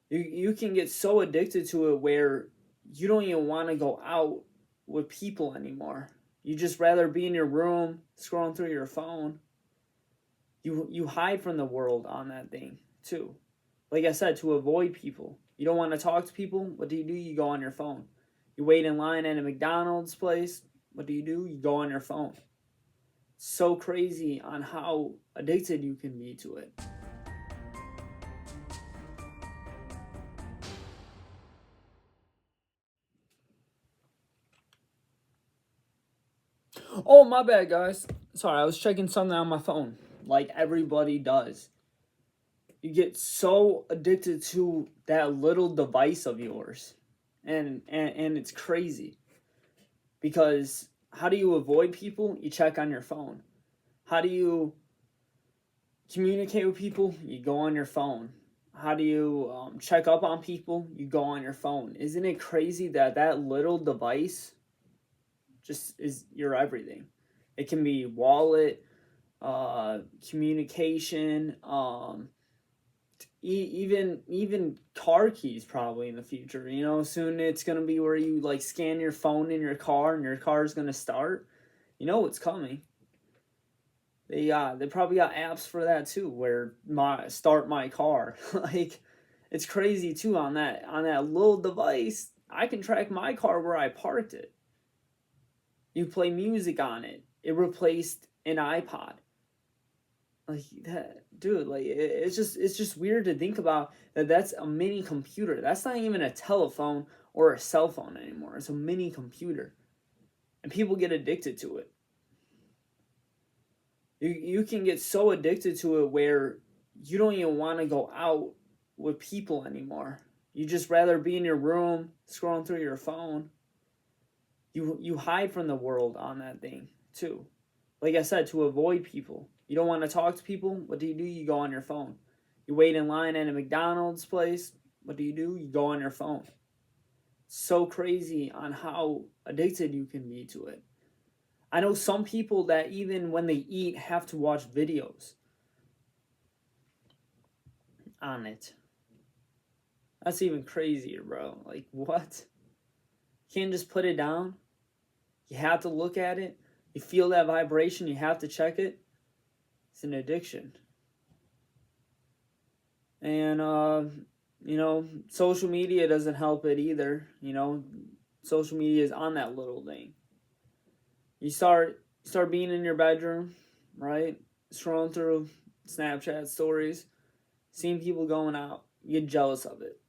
You can get so addicted to it where you don't even want to go out with people anymore. You just rather be in your room scrolling through your phone. You hide from the world on that thing too. Like I said, to avoid people. You don't want to talk to people. What do? You go on your phone. You wait in line at a McDonald's place. What do? You go on your phone. So crazy on how addicted you can be to it. Oh, my bad, guys. Sorry, I was checking something on my phone, like everybody does. You get so addicted to that little device of yours, and it's crazy because how do you avoid people? You check on your phone. How do you communicate with people? You go on your phone. How do you check up on people? You go on your phone. Isn't it crazy that that little device just is your everything? It can be wallet, communication, even car keys probably in the future. You know, soon it's gonna be where you like scan your phone in your car and your car is gonna start. You know it's coming. They probably got apps for that too, where my start my car. Like it's crazy too on that little device. I can track my car where I parked it. You play music on it. It replaced an iPod. Like that, dude. Like it's just weird to think about that. That's a mini computer. That's not even a telephone or a cell phone anymore. It's a mini computer, and people get addicted to it. You can get so addicted to it where you don't even want to go out with people anymore. You just rather be in your room scrolling through your phone. You hide from the world on that thing too. Like I said, to avoid people. You don't want to talk to people. What do? You go on your phone. You wait in line at a McDonald's place. What do? You go on your phone. So crazy on how addicted you can be to it. I know some people that even when they eat have to watch videos on it. That's even crazier, bro. Like, what? You can't just put it down. You have to look at it. You feel that vibration. You have to check it. It's an addiction. And, you know, social media doesn't help it either. You know, social media is on that little thing. You start being in your bedroom, right? Scrolling through Snapchat stories, seeing people going out. You get jealous of it.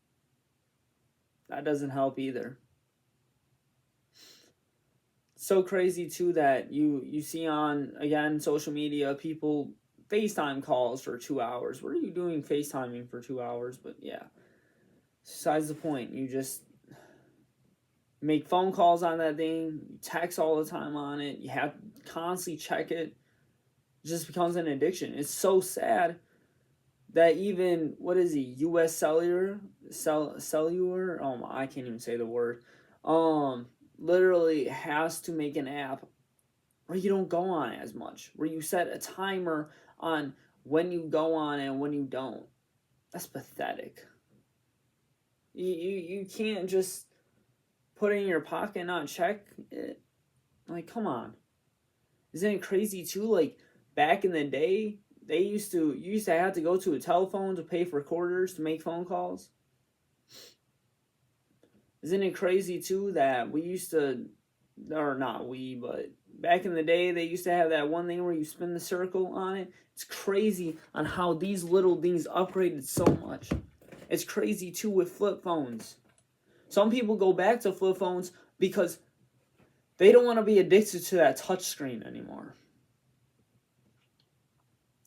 That doesn't help either. So crazy too that you see on again social media people FaceTime calls for 2 hours. What are you doing FaceTiming for 2 hours? But yeah, besides the point. You just make phone calls on that thing. You text all the time on it. You have to constantly check it. It just becomes an addiction. It's so sad that even what is he? U.S. Cellular. I can't even say the word. Literally has to make an app where you don't go on as much, where you set a timer on when you go on and when you don't. That's pathetic. You can't just put it in your pocket and not check it. Like, come on. Isn't it crazy too? Like back in the day, you used to have to go to a telephone to pay for quarters to make phone calls. Isn't it crazy too that we used to, or not we, but back in the day they used to have that one thing where you spin the circle on it. It's crazy on how these little things upgraded so much. It's crazy too with flip phones. Some people go back to flip phones because they don't want to be addicted to that touch screen anymore.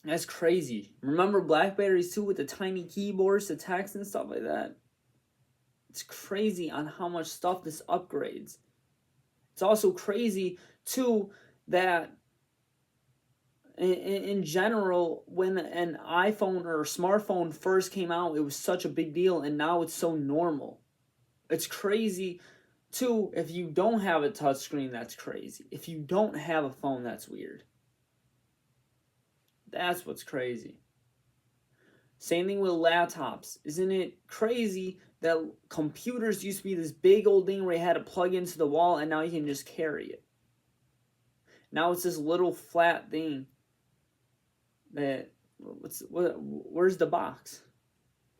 That's crazy. Remember Blackberries too with the tiny keyboards to text and stuff like that? It's crazy on how much stuff this upgrades. It's also crazy too that in general, when an iPhone or a smartphone first came out, it was such a big deal, and now it's so normal. It's crazy too if you don't have a touchscreen. That's crazy. If you don't have a phone, that's weird. That's what's crazy. Same thing with laptops. Isn't it crazy that computers used to be this big old thing where you had to plug into the wall and now you can just carry it? Now it's this little flat thing that where's the box?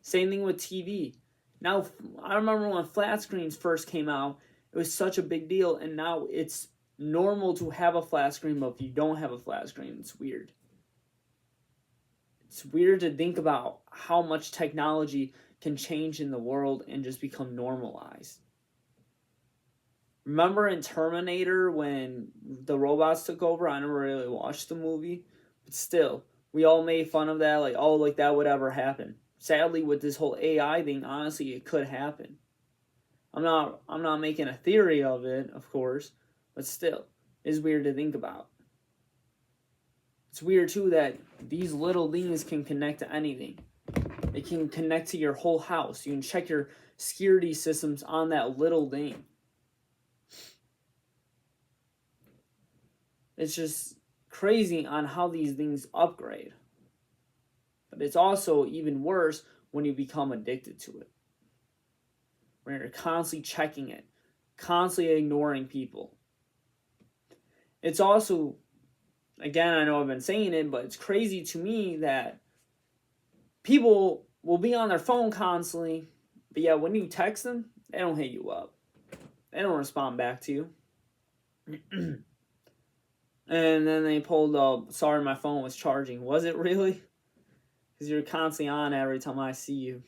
Same thing with TV. Now I remember when flat screens first came out, it was such a big deal, and now it's normal to have a flat screen, but if you don't have a flat screen, it's weird. It's weird to think about how much technology can change in the world and just become normalized. Remember in Terminator when the robots took over? I never really watched the movie, but still, we all made fun of that, like, oh, like that would ever happen. Sadly, with this whole AI thing, honestly, it could happen. I'm not making a theory of it, of course, but still, it's weird to think about. It's weird too that these little things can connect to anything. They can connect to your whole house. You can check your security systems on that little thing. It's just crazy on how these things upgrade. But it's also even worse when you become addicted to it. When you're constantly checking it, constantly ignoring people. It's also, again, I know I've been saying it, but it's crazy to me that people will be on their phone constantly, but yeah, when you text them, they don't hit you up. They don't respond back to you. And then they pulled up, sorry, my phone was charging. Was it really? Because you're constantly on every time I see you.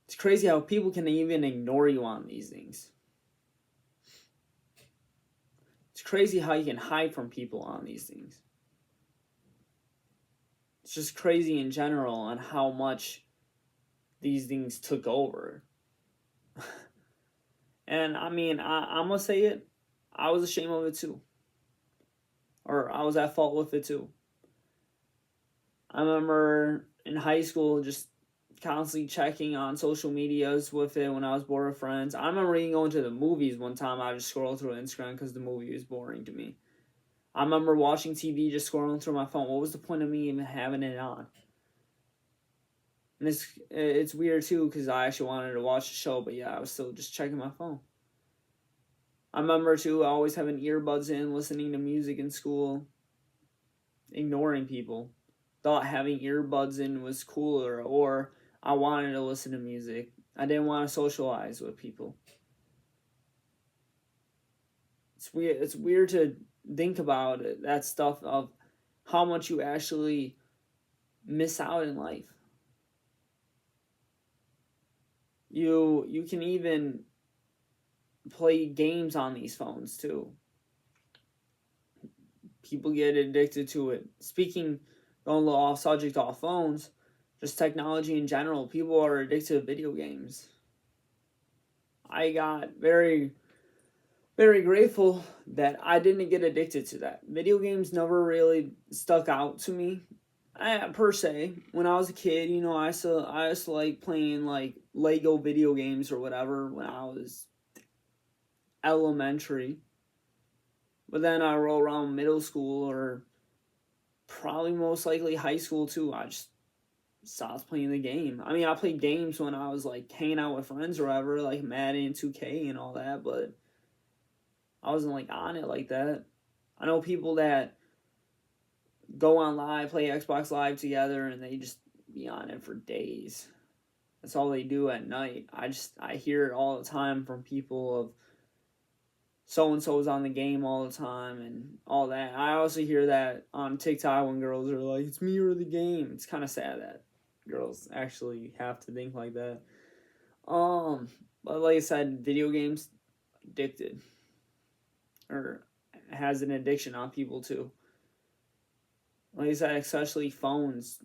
It's crazy how people can even ignore you on these things. It's crazy how you can hide from people on these things. It's just crazy in general on how much these things took over. And I mean, I'm going to say it, I was ashamed of it too. Or I was at fault with it too. I remember in high school just constantly checking on social medias with it when I was bored with friends. I remember even going to the movies one time. I just scrolled through Instagram because the movie was boring to me. I remember watching TV, just scrolling through my phone. What was the point of me even having it on? And it's weird too because I actually wanted to watch the show, but yeah, I was still just checking my phone. I remember too always having earbuds in, listening to music in school, ignoring people. Thought having earbuds in was cooler, or I wanted to listen to music. I didn't want to socialize with people. It's weird. It's weird to think about it, that stuff of how much you actually miss out in life. You can even play games on these phones too. People get addicted to it. Speaking, going a little off subject, off phones, just technology in general, people are addicted to video games. I got very, very grateful that I didn't get addicted to that. Video games never really stuck out to me, per se. When I was a kid, I used to like playing like Lego video games or whatever when I was elementary. But then I roll around middle school or probably most likely high school too. I just stopped playing the game. I mean, I played games when I was like hanging out with friends or whatever, like Madden, 2K, and all that, but I wasn't like on it like that. I know people that go on live, play Xbox Live together, and they just be on it for days. That's all they do at night. I hear it all the time from people of so and so's on the game all the time and all that. I also hear that on TikTok when girls are like, "It's me or the game." It's kind of sad that girls actually have to think like that. But like I said, video games addicted, or has an addiction on people too. Like I said, especially phones,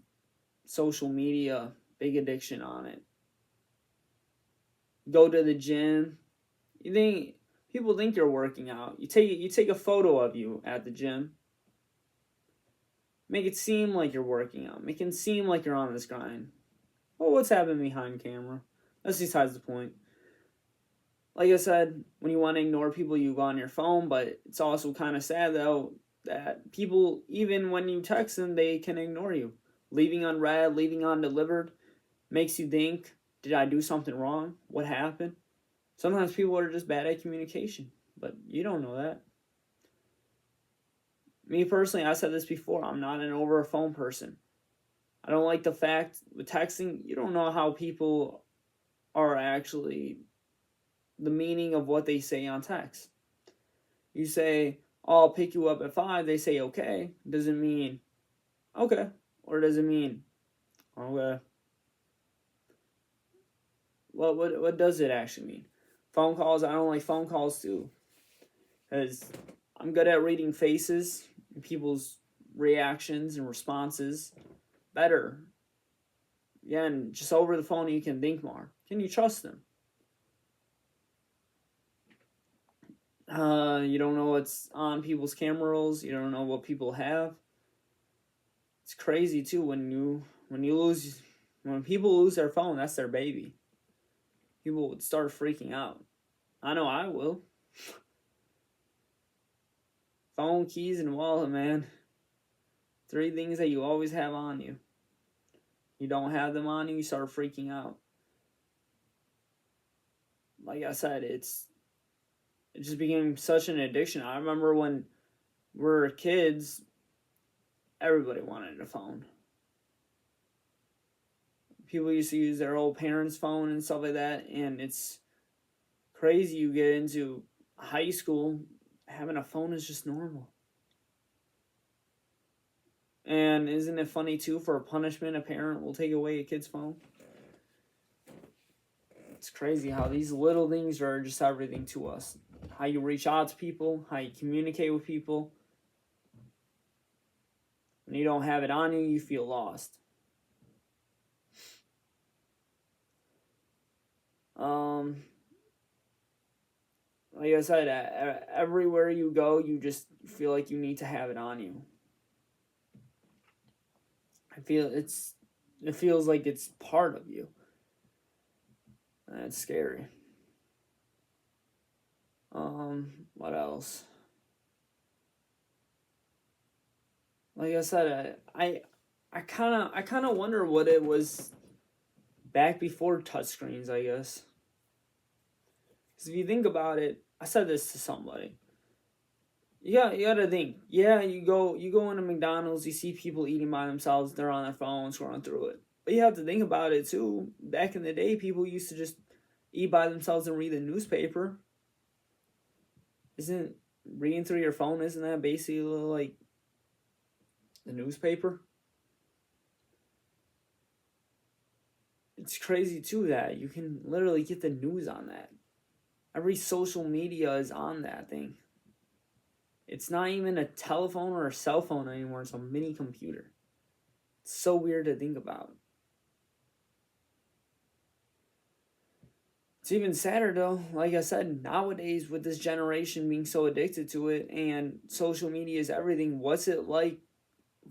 social media, big addiction on it. Go to the gym. People think you're working out. You take a photo of you at the gym. Make it seem like you're working out. Make it seem like you're on this grind. Well, what's happening behind camera? That's besides the point. Like I said, when you want to ignore people, you go on your phone, but it's also kind of sad, though, that people, even when you text them, they can ignore you. Leaving unread, leaving undelivered makes you think, did I do something wrong? What happened? Sometimes people are just bad at communication, but you don't know that. Me personally, I said this before, I'm not an over a phone person. I don't like the fact with texting, you don't know how people are actually, the meaning of what they say on text. You say, oh, I'll pick you up at 5, they say okay. Doesn't mean okay. Or does it mean okay? What does it actually mean? Phone calls, I don't like phone calls too. Because I'm good at reading faces and people's reactions and responses better. Yeah, and just over the phone you can think more. Can you trust them? You don't know what's on people's camera rolls. You don't know what people have. It's crazy too when people lose their phone. That's their baby. People would start freaking out. I know I will. Phone, keys, and wallet, man. 3 things that you always have on you. You don't have them on you, you start freaking out. Like I said, it just became such an addiction. I remember when we were kids, everybody wanted a phone. People used to use their old parents' phone and stuff like that, and it's crazy. You get into high school, having a phone is just normal. And isn't it funny too, for a punishment, a parent will take away a kid's phone? It's crazy how these little things are just everything to us. How you reach out to people, how you communicate with people. When you don't have it on you, you feel lost. Like I said, everywhere you go, you just feel like you need to have it on you. It feels like it's part of you. And it's scary. What else? Like I said, I kind of wonder what it was back before touchscreens, I guess. Because if you think about it, I said this to somebody. You gotta think. Yeah, you go into McDonald's, you see people eating by themselves, they're on their phones, scrolling through it. But you have to think about it too. Back in the day, people used to just eat by themselves and read the newspaper. Isn't reading through your phone, isn't that basically like the newspaper? It's crazy too that you can literally get the news on that. Every social media is on that thing. It's not even a telephone or a cell phone anymore. It's a mini computer. It's so weird to think about. It's even sadder though. Like I said, nowadays with this generation being so addicted to it and social media is everything, what's it like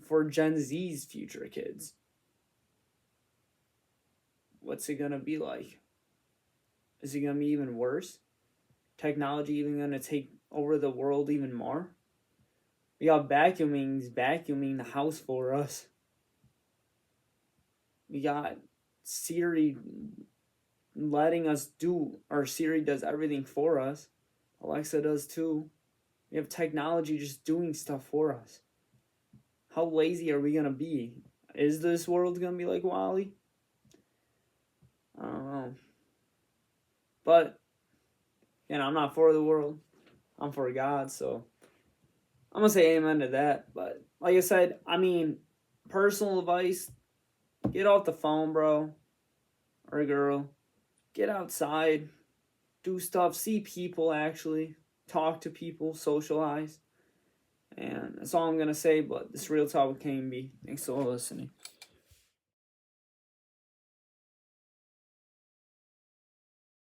for Gen Z's future kids? What's it going to be like? Is it going to be even worse? Technology even going to take over the world even more? We got vacuuming the house for us. We got Siri letting us do, or Siri does everything for us. Alexa does too. We have technology just doing stuff for us. How lazy are we going to be? Is this world going to be like WALL-E? I don't know. But, I'm not for the world. I'm for God, so I'm going to say amen to that. But, like I said, personal advice, get off the phone, bro. Or girl. Get outside. Do stuff. See people, actually. Talk to people. Socialize. And that's all I'm going to say, but this Real Talk with K.M.B. Thanks for listening.